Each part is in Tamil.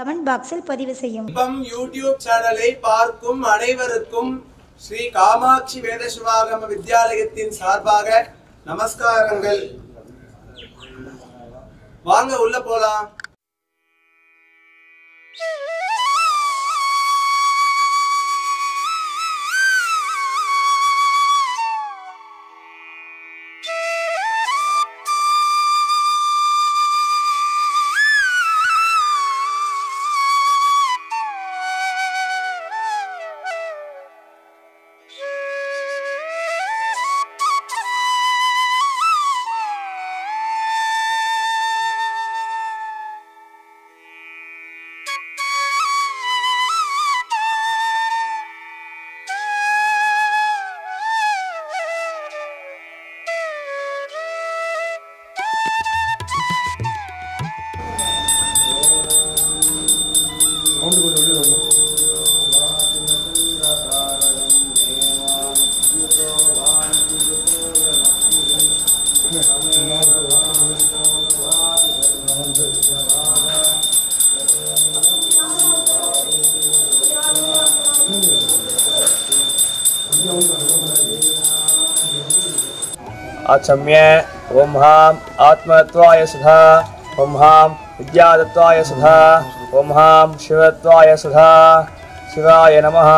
கமெண்ட் பாக்ஸில் பதிவு செய்யும். யூடியூப் சேனலை பார்க்கும் அனைவருக்கும் ஸ்ரீ காமாட்சி வேத சிவாகம வித்யாலயத்தின் சார்பாக நமஸ்காரங்கள். வாங்க உள்ள போலாம். आचम्य ओं हां आत्मत्वाय सुधा ओं हां विद्यादत्वाय सुधा ओं हां शिवत्वाय सुधा शिवाय नमः।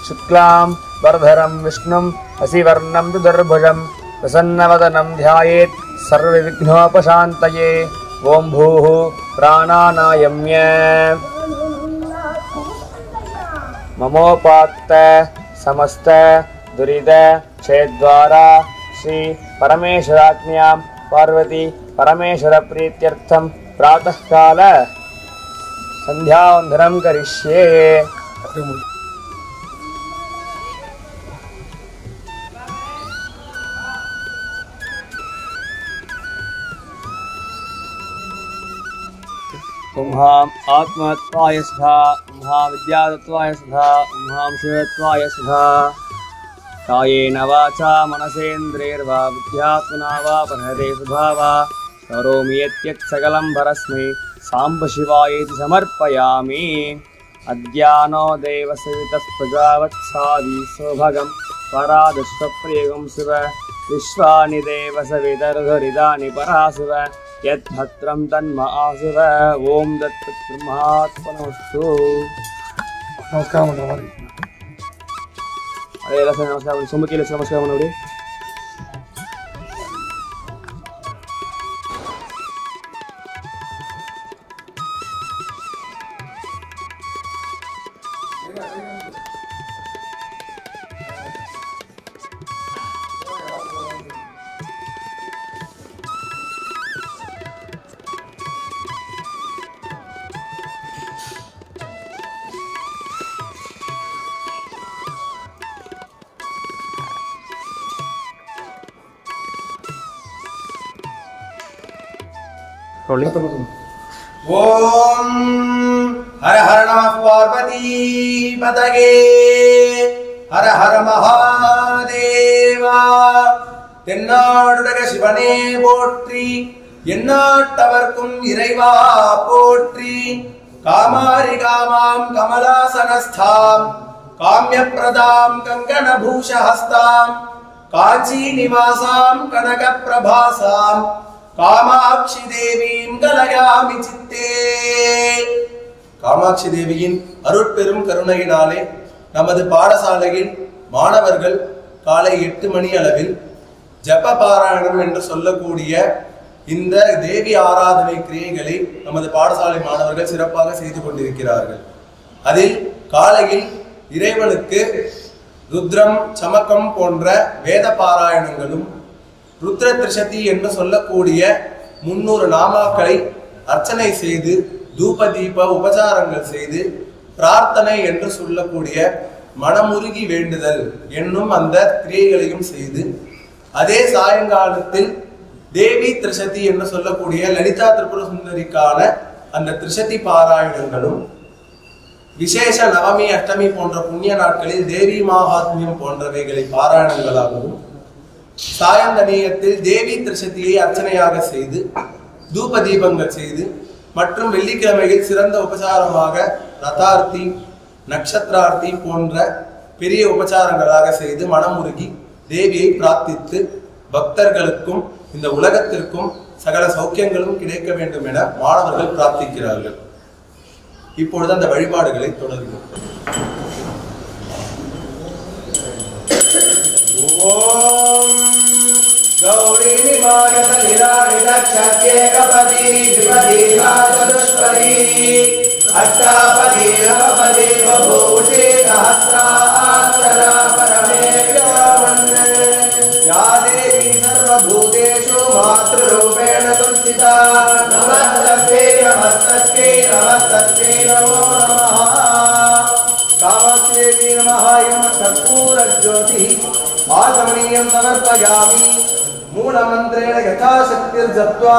शुक्लां वरधरं विष्णुं हसिवर्णं चतुर्भुजं प्रसन्नवदनं ध्यायेत् सर्वविघ्नोपशान्तये। ओं भूः प्राणानायम्य ममोपात्त समस्त दुरित क्षेद्वारा श्री परमेश्वराज्ञां पार्वती परमेश्वर प्रीत्यर्थं प्रातः काल संध्यावन्दनं करिष्ये। ओं हां आत्मत्वाय सुधा ओं हां विद्यादत्वाय सुधा ओं हां शिवत्वाय सुधा। कायेन वाचा मनसेन्द्रियैर्वा बुद्ध्यात्मना वा परहते सुभावा करोमि यत् सकलं परस्मै साम्ब शिवायेति समर्पयामि। अद्यानो देवसवितस्प्रजावत्सादि सौभगं परादश्वप्रियगं शिव विश्वानि देवसवितर्धरिदानि पराशिव यद्भद्रं तन्म आशिव। ओं दत्तब्रह्मात्मनमस्तु। नमस्कार नमस्कार सुमकी नमस्कार मनोरी। ओम हर हर नमः पार्वती पतगे हर हर महादेवा। தென்னாடுடைய சிவனே போற்றி எந்நாட்டவர்க்கும் இறைவா போற்றி। காமாரி காமாம் கமலாசனஸ்தாம் காம்யப்ரதாம் கங்கணபூஷஹஸ்தாம் காஞ்சி நிவாசாம் கனகப்பிரபாசாம் காமாட்சி தேவீம் கலயாமி சித்தே। காமாட்சி தேவியின் அருட்பெரும் கருணையினாலே நமது பாடசாலையில் மாணவர்கள் காலை 8 மணி அளவில் ஜப பாராயணம் என்று சொல்லக்கூடிய இந்த தேவி ஆராதனை கிரியைகளை நமது பாடசாலை மாணவர்கள் சிறப்பாக செய்து கொண்டிருக்கிறார்கள். அதில் காலையில் இறைவனுக்கு ருத்ரம் சமக்கம் போன்ற வேத பாராயணங்களும் ருத்ர திரிசதி என்று சொல்லக்கூடிய 300 நாமாக்களை அர்ச்சனை செய்து தூப தீப உபசாரங்கள் செய்து பிரார்த்தனை என்று சொல்லக்கூடிய மனமுருகி வேண்டுதல் என்னும் அந்த கிரியைகளையும் செய்து அதே சாயங்காலத்தில் தேவி திரிசதி என்று சொல்லக்கூடிய லலிதா திரிபுர சுந்தரிக்கான அந்த திரிசதி பாராயணங்களும் விசேஷ நவமி அஷ்டமி போன்ற புண்ணிய நாட்களில் தேவி மகாத்மியம் போன்றவைகளை பாராயணங்களாகவும் சாயந்தனியத்தில் தேவி திரிசதியை அர்ச்சனையாக செய்து தூப தீபங்கள் செய்து மற்றும் வெள்ளிக்கிழமையில் சிறந்த உபசாரமாக ரதார்த்தி நட்சத்திரார்த்தி போன்ற பெரிய உபசாரங்களாக செய்து மனமுருகி தேவியை பிரார்த்தித்து பக்தர்களுக்கும் இந்த உலகத்திற்கும் சகல சௌக்கியங்களும் கிடைக்க வேண்டும் என மாணவர்கள் பிரார்த்திக்கிறார்கள். இப்பொழுது அந்த வழிபாடுகளை தொடர்கிறோம். ஓம் गौरी निवारत निरानिदक्षत्ये कपदी द्विपदी राजदुष्पदी अष्टापदी नवपदी बभूषे सहस्राक्षरा परमेश्वरमन् या देवी सर्वभूतेषु मातृरूपेण संस्थिता नमस्तस्यै नमस्तस्यै नमस्तस्यै नमो नमः कामस्यै नमः यं कर्पूरज्योतिः आचमनीयं समर्पयामि मूलमन्त्रेण यथाशक्तिर्जप्त्वा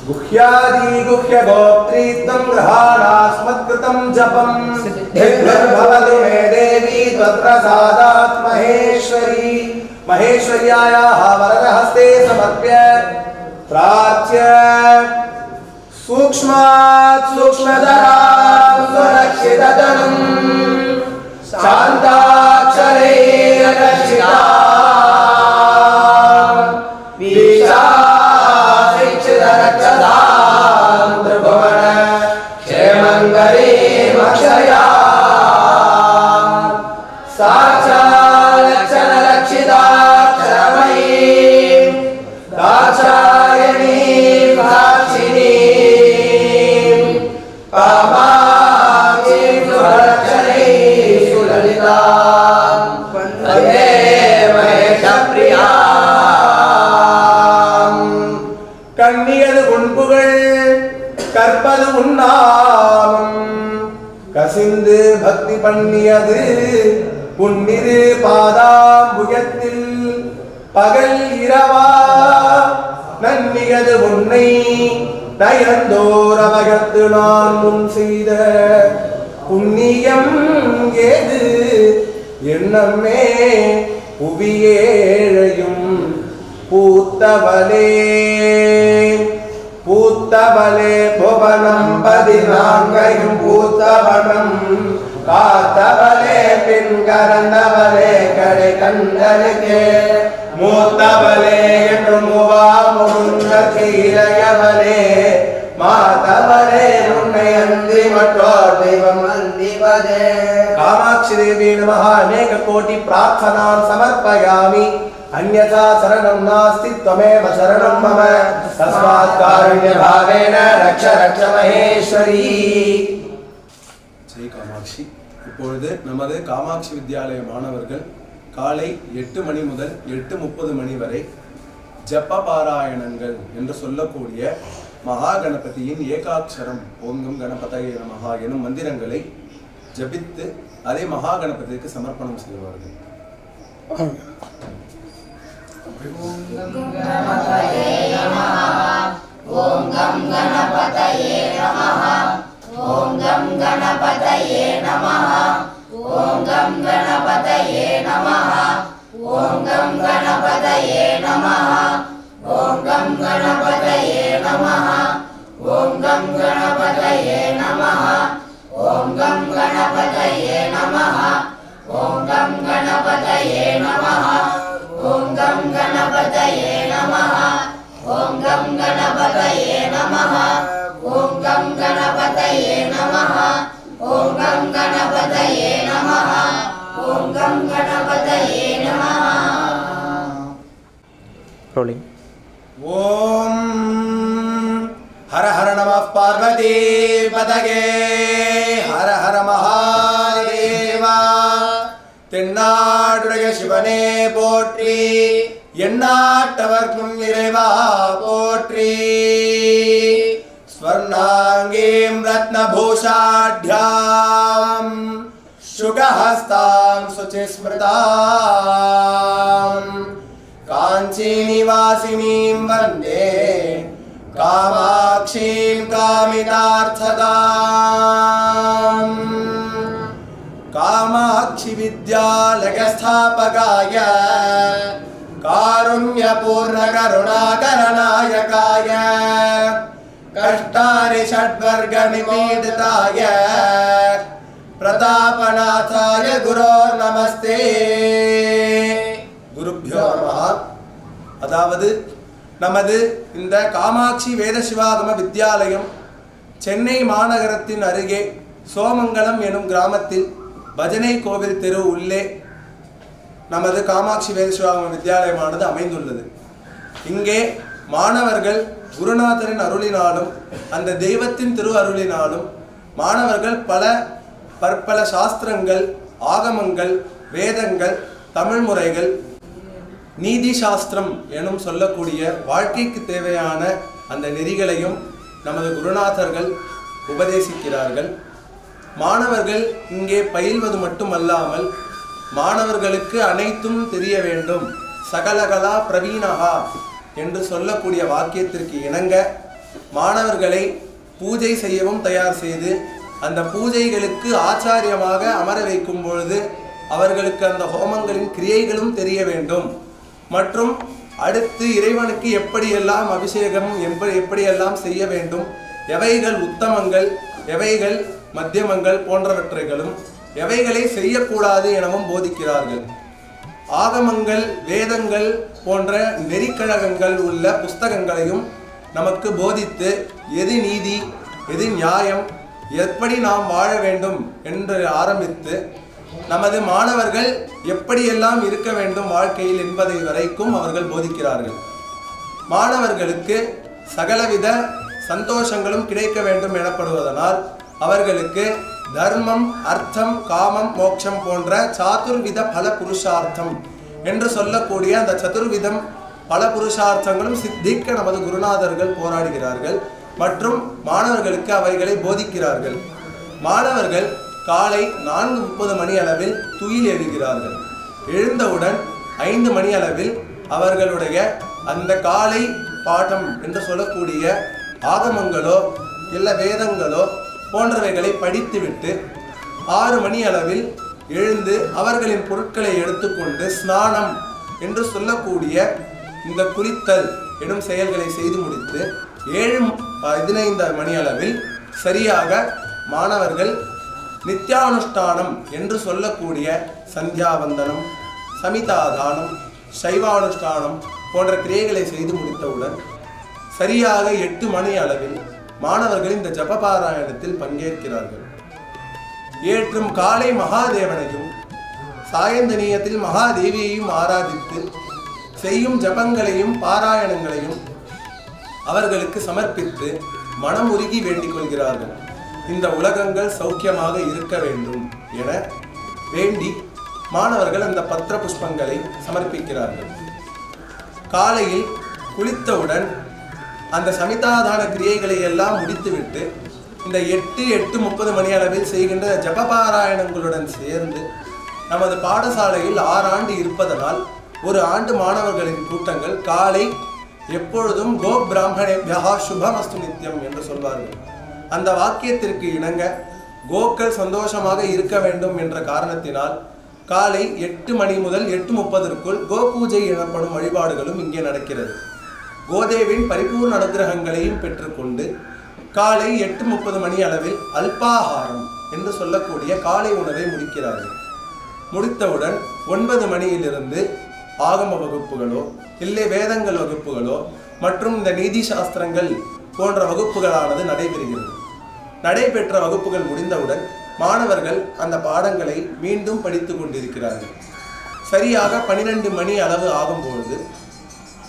गुह्यादि गुह्यगोत्रीत्वं ग्रहाणास्मत्कृतं जपं सिद्धिर्भवतु मे देवी त्वत्प्रसादात् महेश्वरी महेश्वर्यायाः वरदहस्ते समर्प्य प्राच्य सूक्ष्मात् सूक्ष्मतरां स्वरक्षिततनुं शान्ताक्षरैरक्षितां वीक्षाशिक्षितरक्षतां त्रिभुवन क्षेमङ्गरीमक्षयां साक्षालक्षणरक्षिताक्षरमयीं दाक्षायणीं साक्षिणीं कामाक्षीं सुरक्षणीं सुललितां वन्दे महेशप्रियां कण्ணியது உன்புகள் கற்பது உன்னாமம் கசிந்து பக்தி பண்ணியது புன்னிரு பாதாம்புயத்தில் பகல் இரவா நன்னியது உன்னை நயந்தோரவகத்து நான் முன் செய்த புண்ணியம் ஏது என்னம்மே புவியேழையும் பூத்தவளே பூத்தவளே புவனம் 14 பூத்தவனம் காத்தவளே பின் கரந்தவளே கடை கண்டனுக்கே மூத்தவளே என்று மூவா முருந்த கீழையவளே மாதவளே உன்னை அந்தி மற்றோர் தெய்வம் அந்திவதே காமாட்சி தேவி நமः अनेक कोटि प्रार्थनां समर्पयामि अन्यथा शरणं नास्ति त्वमेव शरणं मम तस्मात् कारुण्य भावेन रक्ष रक्ष महेश्वरी ஜெய் காமாட்சி. இப்பொழுது நமது காமாட்சி வித்யாலய மாணவர்கள் காலை 8 மணி முதல் 8:30 மணி வரை ஜப்ப பாராயணங்கள் என்று சொல்லக்கூடிய மகா கணபதியின் ஏகாட்சரம் ஓங்கம் கணபதயே நமஹ எனும் மந்திரங்களை ஜபித்து அதை மகா கணபதிக்கு சமர்ப்பணம் செய்வார்கள். ஓம் கணபதயே நமஹ ஓம் கணபதயே நமஹ ஓம் கணபதயே நமஹ ஓம் கணபதயே நமஹ ஓம் கணபதயே நமஹ ஓம் கணபதயே நமஹ ஓம் கணபதயே நமஹ ஓம் கணபதயே நமஹ ஓம் கணபதயே நமஹ ஓம் கணபதயே நமஹ ஓம் கணபதயே நமஹ ஓம் கணபதயே நமஹ ஓம் கணபதயே நமஹ ஓம் கணபதயே நமஹ. Rolling. ஓம் ஹர ஹர நமः பார்வதி பதகே ஹர ஹர மகாதேவா. தென்னாடுடைய சிவனே போற்றி, எந்நாட்டவர்க்கும் இறைவா போற்றி. ஸ்வர்ணாங்கீம் ரத்னபூஷாட்யாம் சுகஹஸ்தாம் சுசிஸ்மிருதாம் காஞ்சிநிவாசினீம் வந்தே காமாட்சீம் காமிதார்த்ததாம். காமாட்சி வித்யாலய जगस्थापकाय कारुण्यपूर्ण करुणाकरनायकाय कष्टानि षड्वर्ग निमीडिताय प्रतापनाथाय गुरोर्नमस्ते. குருப்யோ நமஹ. அதாவது நமது இந்த காமாட்சி வேத சிவாகம வித்யாலயம் சென்னை மாநகரத்தின் அருகே சோமங்கலம் எனும் கிராமத்தில் பஜனை கோவில் தெரு உள்ளே நமது காமாட்சி வேத சிவாகம வித்யாலயமானது அமைந்துள்ளது. இங்கே மாணவர்கள் குருநாதரின் அருளினாலும் அந்த தெய்வத்தின் திரு அருளினாலும் மாணவர்கள் பற்பல சாஸ்திரங்கள், ஆகமங்கள், வேதங்கள், தமிழ் முறைகள், நீதி சாஸ்திரம் எனும் சொல்லக்கூடிய வாழ்க்கைக்கு தேவையான அந்த நெறிகளையும் நமது குருநாதர்கள் உபதேசிக்கிறார்கள். மாணவர்கள் இங்கே பயில்வது மட்டுமல்லாமல் மாணவர்களுக்கு அனைத்தும் தெரிய வேண்டும். சகலகலா பிரவீணகா என்று சொல்லக்கூடிய வாக்கியத்திற்கு இணங்க மாணவர்களை பூஜை செய்யவும் தயார் செய்து அந்த பூஜைகளுக்கு ஆச்சாரியமாக அமர வைக்கும் பொழுது அவர்களுக்கு அந்த ஹோமங்களின் கிரியைகளும் தெரிய வேண்டும். மற்றும் அடுத்து இறைவனுக்கு எப்படியெல்லாம் அபிஷேகம் எப்படியெல்லாம் செய்ய வேண்டும், எவைகள் உத்தமங்கள், எவைகள் மத்தியமங்கள் போன்றவற்றைகளும் எவைகளை செய்யக்கூடாது எனவும் போதிக்கிறார்கள். ஆகமங்கள், வேதங்கள் போன்ற நெறிக்கழகங்கள் உள்ள புஸ்தகங்களையும் நமக்கு போதித்து எது நீதி, எது நியாயம், எப்படி நாம் வாழ வேண்டும் என்று ஆரம்பித்து நமது மாணவர்கள் எப்படியெல்லாம் இருக்க வேண்டும் வாழ்க்கையில் என்பதை வரைக்கும் அவர்கள் போதிக்கிறார்கள். மாணவர்களுக்கு சகலவித சந்தோஷங்களும் கிடைக்க வேண்டும் எனப்படுவதனால் அவர்களுக்கு தர்மம், அர்த்தம், காமம், மோட்சம் போன்ற சாதுர்வித பல புருஷார்த்தம் என்று சொல்லக்கூடிய அந்த சதுர்விதம் பல புருஷார்த்தங்களும் சித்திக்க நமது குருநாதர்கள் போராடுகிறார்கள் மற்றும் மாணவர்களுக்கு அவைகளை போதிக்கிறார்கள். மாணவர்கள் காலை 4:30 மணி அளவில் துயில் எழுகிறார்கள். எழுந்தவுடன் 5 மணி அளவில் அவர்களுடைய அந்த காலை பாடம் என்று சொல்லக்கூடிய ஆகமங்களோ இல்ல வேதங்களோ போன்றவைகளை படித்துவிட்டு 6 மணி அளவில் எழுந்து அவர்களின் பொருட்களை எடுத்துக்கொண்டு ஸ்நானம் என்று சொல்லக்கூடிய இந்த குளித்தல் எனும் செயல்களை செய்து முடித்து 7:15 மணி அளவில் சரியாக மாணவர்கள் நித்யானுஷ்டானம் என்று சொல்லக்கூடிய சந்தியாவந்தனம், சமிதாதானம், சைவானுஷ்டானம் போன்ற கிரியைகளை செய்து முடித்தவுடன் சரியாக 8 மணி அளவில் மாணவர்கள் இந்த ஜபபாராயணத்தில் பங்கேற்கிறார்கள். ஏற்றும் காலை மகாதேவனையும் சாயந்தனியத்தில் மகாதேவியையும் ஆராதித்து செய்யும் ஜபங்களையும் பாராயணங்களையும் அவர்களுக்கு சமர்ப்பித்து மனம் உருகி வேண்டிக் கொள்கிறார்கள். இந்த உலகங்கள் சௌக்கியமாக இருக்க வேண்டும் என வேண்டி மாணவர்கள் அந்த பத்திர புஷ்பங்களை சமர்ப்பிக்கிறார்கள். காலையில் குளித்தவுடன் அந்த சமிதாதான கிரியைகளை எல்லாம் முடித்துவிட்டு இந்த 8:30 மணி அளவில் செய்கின்ற ஜபபாராயணங்களுடன் சேர்ந்து நமது பாடசாலையில் 6 ஆண்டு இருப்பதனால் ஒரு ஆண்டு மாணவர்களின் கூட்டங்கள் காலை எப்பொழுதும் கோ பிராமணேப்யா சுபமஸ்து நித்யம் என்று சொல்வார்கள். அந்த வாக்கியத்திற்கு இணங்க கோக்கள் சந்தோஷமாக இருக்க வேண்டும் என்ற காரணத்தினால் காலை 8 மணி முதல் 8:30 கோ பூஜை எனப்படும் வழிபாடுகளும் இங்கே நடக்கிறது. கோதேவின் பரிபூர்ண அனுகிரகங்களையும் பெற்றுக்கொண்டு காலை 8:30 மணி அளவில் அல்பாகாரம் என்று சொல்லக்கூடிய காலை உணவை முடிக்கிறார்கள். முடித்தவுடன் 9 மணியிலிருந்து ஆகம வகுப்புகளோ இல்லை வேதங்கள் வகுப்புகளோ மற்றும் இந்த நீதி சாஸ்திரங்கள் போன்ற வகுப்புகளானது நடைபெறுகிறது. நடைபெற்ற வகுப்புகள் முடிந்தவுடன் மாணவர்கள் அந்த பாடங்களை மீண்டும் படித்து கொண்டிருக்கிறார்கள். சரியாக 12 மணி அளவு ஆகும்பொழுது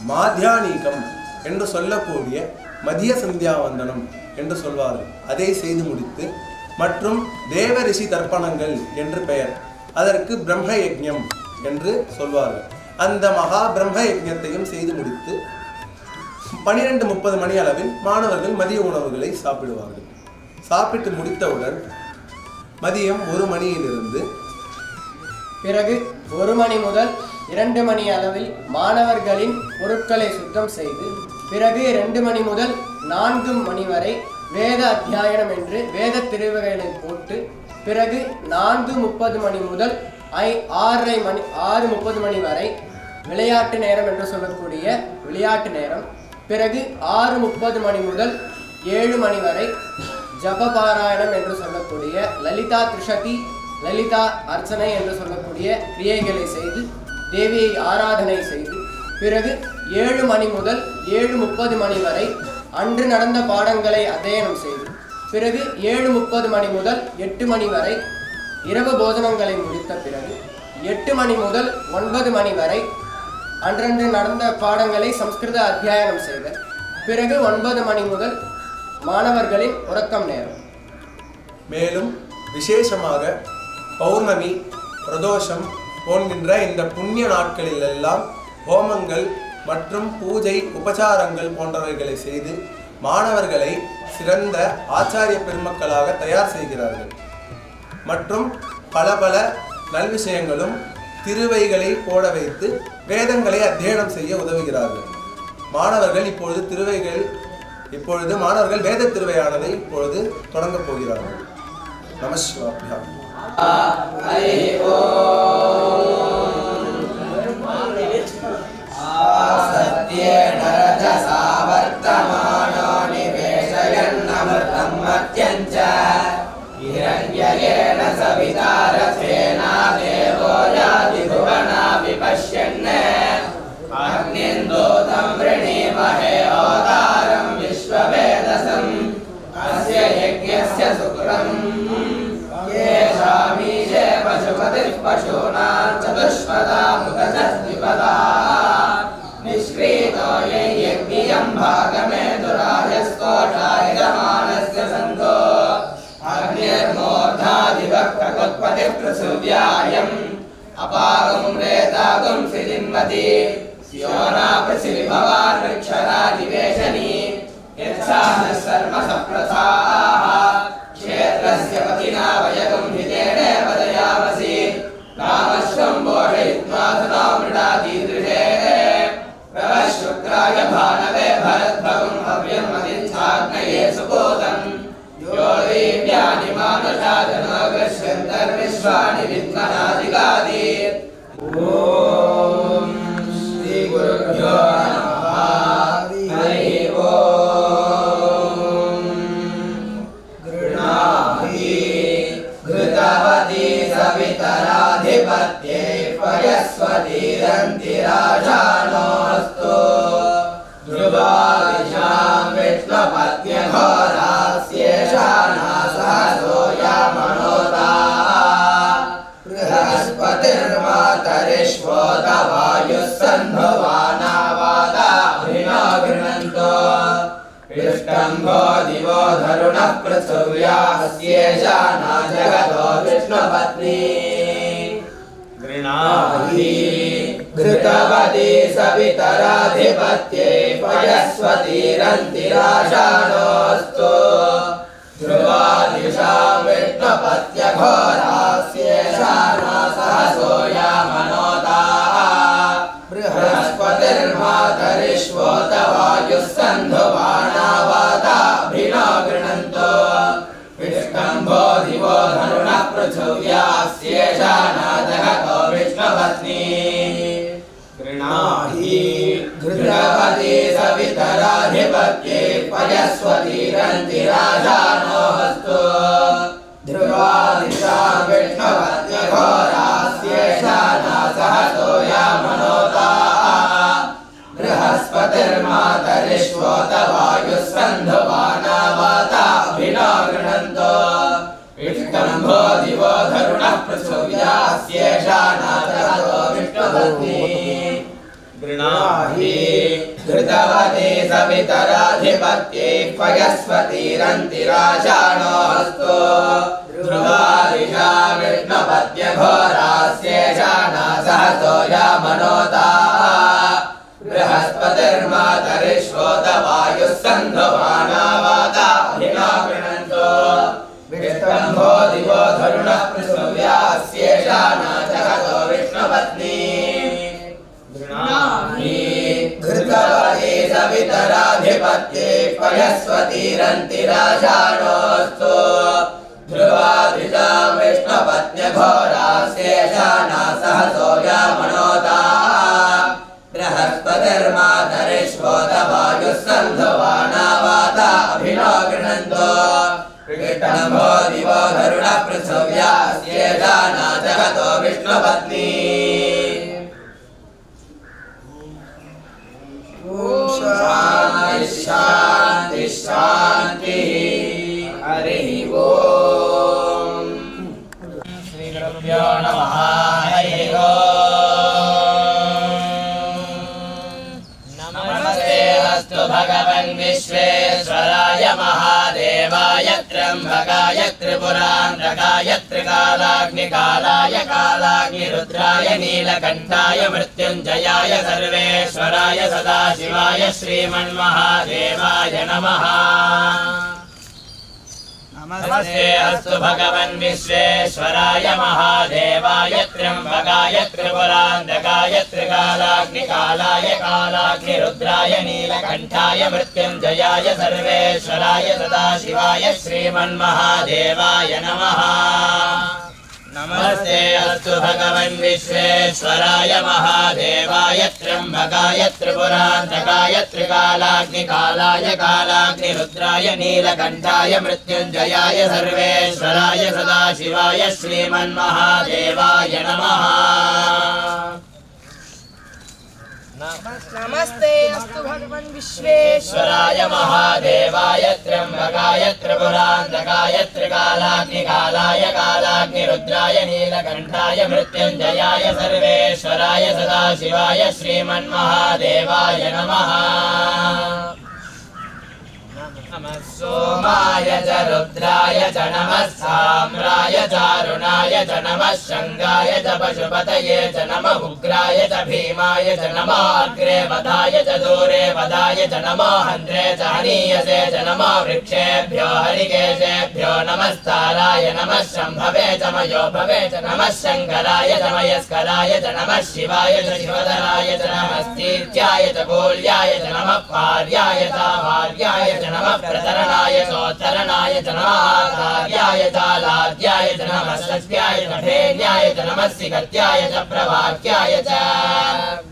மாத்தியானீகம் என்று சொல்லக்கூடிய மதிய சந்தியாவந்தனம் என்று சொல்வார்கள். அதை செய்து முடித்து மற்றும் தேவ ரிஷி தர்ப்பணங்கள் என்று பெயர், அதற்கு பிரம்ம யஜ்ஞம் என்று சொல்வார்கள். அந்த மகா பிரம்ம யஜ்ஞத்தையும் செய்து முடித்து 12:30 மணி அளவில் மாணவர்கள் மதிய உணவுகளை சாப்பிடுவார்கள். சாப்பிட்டு முடித்தவுடன் மதியம் 1 மணியிலிருந்து பிறகு 1 மணி முதல் 2 மணி அளவில் மாணவர்களின் பொருட்களை சுத்தம் செய்து பிறகு 2 மணி முதல் 4 மணி வரை வேத அத்தியாயனம் என்று வேத திருவகைகளை போட்டு பிறகு 4:30 மணி முதல் 6:30 மணி வரை விளையாட்டு நேரம் என்று சொல்லக்கூடிய விளையாட்டு நேரம். பிறகு 6:30 மணி முதல் 7 மணி வரை ஜப பாராயணம் என்று சொல்லக்கூடிய லலிதா திரிஷதி, லலிதா அர்ச்சனை என்று சொல்லக்கூடிய கிரியைகளை செய்து தேவியை ஆராதனை செய்து பிறகு 7 மணி முதல் 7:30 மணி வரை அன்று நடந்த பாடங்களை அध्यயனம் செய்து பிறகு 7:30 மணி முதல் 8 மணி வரை இரவு போஜனங்களை முடித்த பிறகு 8 மணி முதல் 9 மணி வரை அன்றன்று நடந்த பாடங்களை சம்ஸ்கிருத அத்தியாயனம் செய்தல். பிறகு 9 மணி முதல் மாணவர்களின் உறக்கம் நேரம். மேலும் விசேஷமாக பௌர்ணமி, பிரதோஷம் போன்கின்ற இந்த புண்ணிய நாட்களில் எல்லாம் ஹோமங்கள் மற்றும் பூஜை உபசாரங்கள் போன்றவைகளை செய்து மாணவர்களை சிறந்த ஆச்சாரிய பெருமக்களாக தயார் செய்கிறார்கள். மற்றும் பல பல நல்விஷயங்களும் திருவைகளை போட வைத்து வேதங்களை அத்தியனம் செய்ய உதவுகிறார்கள். மாணவர்கள் இப்பொழுது மாணவர்கள் வேத திருவையானதை இப்பொழுது தொடங்கப் போகிறார்கள். நமஸ்காரம். सत्येन रजसा वर्तमानो निवेशयन्नमृतं मत्यं च हिरण्ययेन सविता रथेना देवो याति भुवना विपश्यन् अग्निन्दूतं वृणीमहे ओदारं विश्ववेदसम् अस्य यज्ञस्य सुकृतं येषामीशे पशुपतिः पशूनां चतुष्पदा मुखचद्विपदा निष्क्रीतो यज्ञियं भागमे दुरायस्कोटायमानस्य सन्तो अग्निर्मोर्धादिवः प्रकुत्पतिः पृथिव्यायम् अपागं रेतागं सिलिम्बति स्योना पृथिविभवान् वृक्षरादिवेशनी यच्छानः सर्वसप्रथाः क्षेत्रस्य पतिना वयगं हितेनेव दयामसि रामश्वं बोधयित्वा सदा मृडादीदृशे शुक्राय भानवे भरद्भगं हव्यं मदिच्छाग्नये सुपूतं यो देव्यानि मानुषा जनोगश्यन्तर्विश्वानि विद्मनादिगादि ॐ श्री गुरुभ्यो नमः हरिः ॐ गृह्णाहि घृतवती सवितराधिपत्ये पयस्वतीरन्तिराजानोऽस्तु ध्रुवादिशां विष्णुपत्न्यघोरास्येषानासहसो यामनोता बृहस्पतिर्मातरिष्वोतवायुः सन्भुवानावादाभिनो गृह्णन्तो विष्टम्भो दिवो धरुणः पृथिव्यास्येषाना जगतो विष्णुपत्नी गृह्णाहि घृतवती सवितराधिपत्ये पयस्वतीरन्तिराजानोऽस्तु ध्रुवादिशां विष्णुपत्न्यघोरास्येषानासहसो यामनोता बृहस्पतिर्मातरिष्वोतवायुः सन्धुवानावादाभिनो गृह्णन्तो विष्टम्भो दिवो धरुणः पृथिव्यास्येषाना जगतो विष्णुपत्नी गृह्णाहि घृतवती सवितराधिपत्ये पयस्वतीरन्तिराजानोऽस्तु ध्रुवादिशां विष्णुपत्न्यघोरास्येषाना सहसो यामनोता बृहस्पतिर्मातरिष्वोतवायुः सन्धुवानावादाभिनो गृह्णन्तो विष्टम्भो दिवो धरुणः पृथिव्यास्येषाना जगतो विष्णुपत्नी गृह्णाहि घृतवती सवितराधिपत्ये पयस्वतीरन्तिराजानोऽस्तु ध्रुवादिशां विष्णुपत्न्यघोरास्येषाना सहसो यामनोता बृहस्पतिर्मातरिष्वोतवायुः सन्धुवानावादाभिनो गृह्णन्तो विष्टम्भो दिवो धरुणः पृथिव्यास्येषाना जगतो विष्णुपत्नी गृह्णाहि घृतवती सवितराधिपत्ये पयस्वतीरन्तिराजानोऽस्तु ध्रुवादिशां विष्णु विष्णुपत्न्यघोरास्येषा नासः सोऽयमनोता बृहस्पतिर्मातरिष्वोतवायुः सन्धुवानावाता अभिनो गृह्णन्तो विष्णुभो दिवो धरुणः पृथिव्यास्येषा नाजगतो विष्णुपत्नी शान्ति शान्ति शान्तिः हरिः ओम् श्रीगुरुभ्यो नमः हरिः ओम् नमस्ते अस्तु भगवन् विश्वेश्वराय महादेवाय त्र्यम्बकाय त्रिपुरान्तकाय त्रिकालाग्निकालाय कालाग्निरुद्राय नीलकण्ठाय मृत्युञ्जयाय सर्वेश्वराय सदाशिवाय श्रीमन्महादेवाय नमः नमस्ते अस्तु भगवन् विश्वेश्वराय महादेवाय त्र्यम्बकाय त्रिपुरान्तकाय त्रिकालाग्निकालाय कालाग्निरुद्राय नीलकण्ठाय मृत्युञ्जयाय सर्वेश्वराय सदाशिवाय श्रीमन्महादेवाय नमः नमस्ते अस्तु भगवन् विश्वेश्वराय महादेवाय त्र्यम्बकाय त्रिपुरान्तकाय त्रिकालाग्निकालाय कालाग्निरुद्राय नीलकण्ठाय मृत्युञ्जयाय सर्वेश्वराय सदाशिवाय श्रीमन्महादेवाय नमः नमस्ते अस्तु भगवन् विश्वेश्वराय महादेवाय त्र्यम्बकाय त्रिपुरान्तकाय त्रिकालाग्निकालाय कालाग्निरुद्राय नीलकण्ठाय मृत्युञ्जयाय सर्वेश्वराय सदाशिवाय श्रीमन्महादेवाय नमः नमः सोमाय च रुद्राय च नमः साम्राय चारुणाय च नमः शङ्गाय च पशुपतये च नमः उग्राय च भीमाय च नमः अग्रे वधाय च दूरे वधाय च नमः हन्त्रे च हनीयसे च नमः वृक्षेभ्यो हरिकेशेभ्यो नमस्ताराय नमः शम्भवे च मयोभवे च नमः शङ्कराय च मयस्कराय च नमः शिवाय च शिवधराय च नमस्तीत्याय च गोल्याय च नमः पार्याय च वार्याय च नमः प्रतरणाय चोत्तरणाय च नमः आचार्याय च लाद्याय च नमः सत्याय च भेन्याय च नमः सिगत्याय च प्रवाक्याय च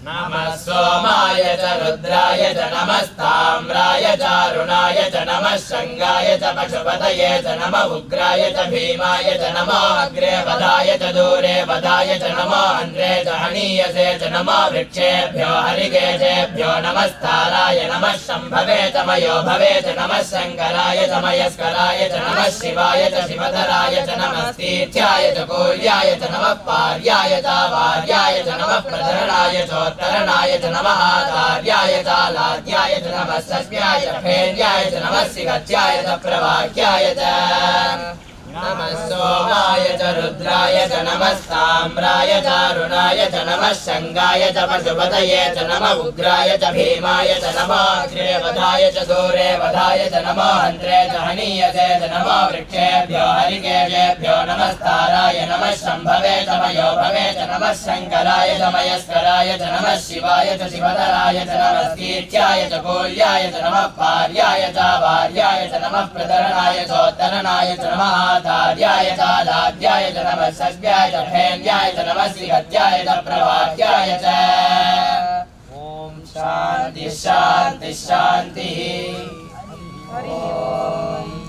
नमः सोमाय च रुद्राय च नमस्ताम्राय चारुणाय च नमः शङ्गाय च पशुपतये च नमः उग्राय च भीमाय च नमः अग्रे वधाय च दूरे वधाय च नमः हन्त्रे च हनीयसे च नमः वृक्षेभ्यो हरिकेशेभ्यो नमस्ताराय नमः शम्भवे च मयोभवे च नमः शङ्कराय च मयस्कराय च नमः शिवाय च शिवधराय च नमस्तीत्याय च गोल्याय च नमः पार्याय च वार्याय च नमः प्रधरणाय चोत्तरणाय च नमः आचार्याय च लाद्याय च नमः सस्याय च फेन्याय च नमः सिगत्याय च प्रवाक्याय च नमः सोमाय च रुद्राय च नमस्ताम्राय चारुणाय च नमः शङ्गाय च पशुपतये च नमः उग्राय च भीमाय च नमः अग्रे वधाय च दूरे वधाय च नमः हन्त्रे च हनीयसे च नमः वृक्षेभ्यो हरिकेशेभ्यो नमस्ताराय नमः शम्भवे च मयोभवे च नमः शङ्कराय च मयस्कराय च नमः शिवाय च शिवधराय च नमस्तीत्याय च गोल्याय च नमः पार्याय च वार्याय च नमः प्रतरणाय चोत्तरणाय च नमः आचार्याय च लाद्याय च नमः सस्याय च फेन्याय च नमः सिगत्याय च प्रवाक्याय च ॐ शान्ति शान्ति शान्तिः ॐ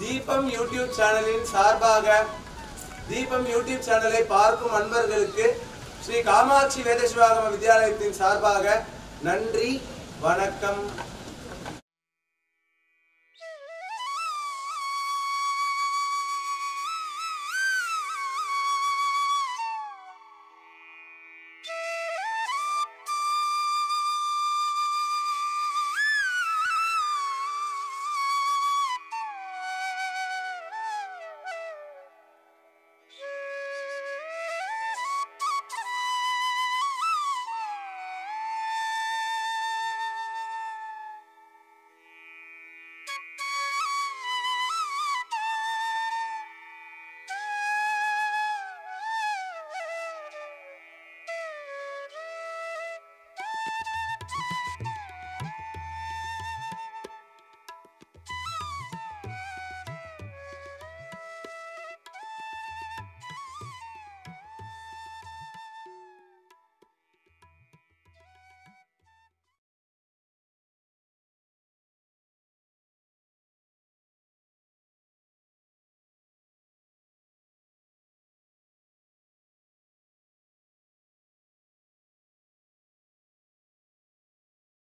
தீபம் யூடியூப் சேனலின் சார்பாக தீபம் யூடியூப் சேனலை பார்க்கும் அன்பர்களுக்கு ஸ்ரீ காமாட்சி வேத சிவாகம வித்யாலயத்தின் சார்பாக நன்றி, வணக்கம்.